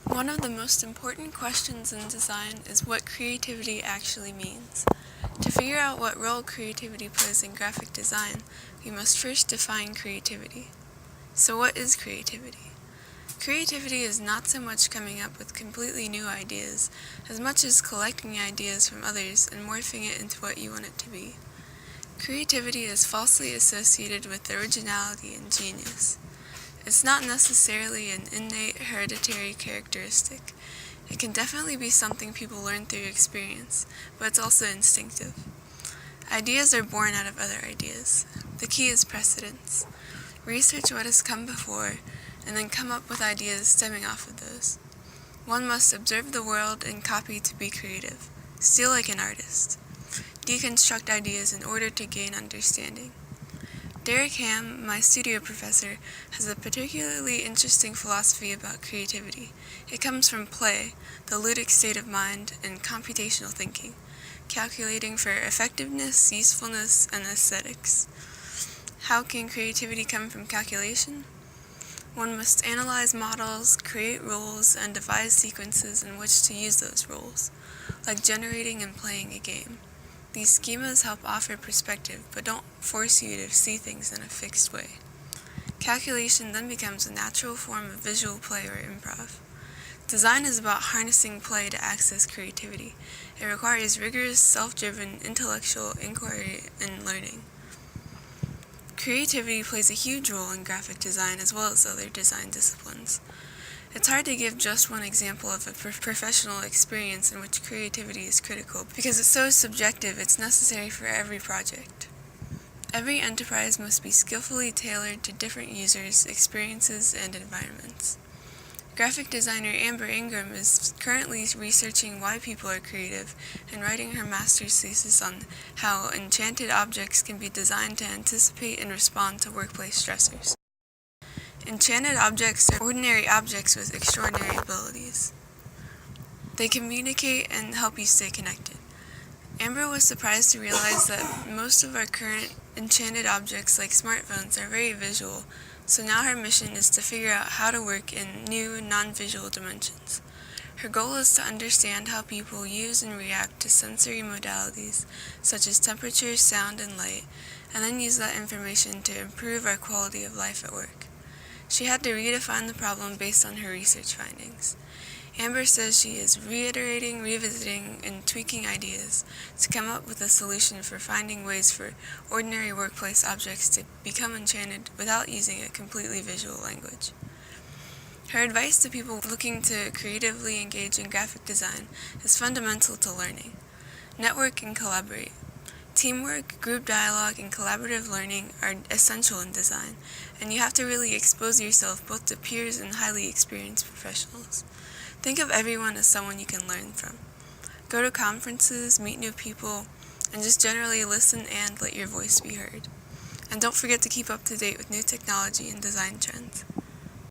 One of the most important questions in design is what creativity actually means. To figure out what role creativity plays in graphic design, we must first define creativity. So what is creativity? Creativity is not so much coming up with completely new ideas, as much as collecting ideas from others and morphing it into what you want it to be. Creativity is falsely associated with originality and genius. It's not necessarily an innate hereditary characteristic. It can definitely be something people learn through experience, but it's also instinctive. Ideas are born out of other ideas. The key is precedents. Research what has come before, and then come up with ideas stemming off of those. One must observe the world and copy to be creative, steal like an artist. Deconstruct ideas in order to gain understanding. Derek Ham, my studio professor, has a particularly interesting philosophy about creativity. It comes from play, the ludic state of mind, and computational thinking, calculating for effectiveness, usefulness, and aesthetics. How can creativity come from calculation? One must analyze models, create rules, and devise sequences in which to use those rules, like generating and playing a game. These schemas help offer perspective, but don't force you to see things in a fixed way. Calculation then becomes a natural form of visual play or improv. Design is about harnessing play to access creativity. It requires rigorous, self-driven, intellectual inquiry and learning. Creativity plays a huge role in graphic design as well as other design disciplines. It's hard to give just one example of a professional experience in which creativity is critical because it's so subjective it's necessary for every project. Every enterprise must be skillfully tailored to different users, experiences, and environments. Graphic designer Amber Ingram is currently researching why people are creative and writing her master's thesis on how enchanted objects can be designed to anticipate and respond to workplace stressors. Enchanted objects are ordinary objects with extraordinary abilities. They communicate and help you stay connected. Amber was surprised to realize that most of our current enchanted objects like smartphones are very visual, so now her mission is to figure out how to work in new, non-visual dimensions. Her goal is to understand how people use and react to sensory modalities such as temperature, sound, and light, and then use that information to improve our quality of life at work. She had to redefine the problem based on her research findings. Amber says she is reiterating, revisiting, and tweaking ideas to come up with a solution for finding ways for ordinary workplace objects to become enchanted without using a completely visual language. Her advice to people looking to creatively engage in graphic design is fundamental to learning. Network and collaborate. Teamwork, group dialogue, and collaborative learning are essential in design, and you have to really expose yourself both to peers and highly experienced professionals. Think of everyone as someone you can learn from. Go to conferences, meet new people, and just generally listen and let your voice be heard. And don't forget to keep up to date with new technology and design trends.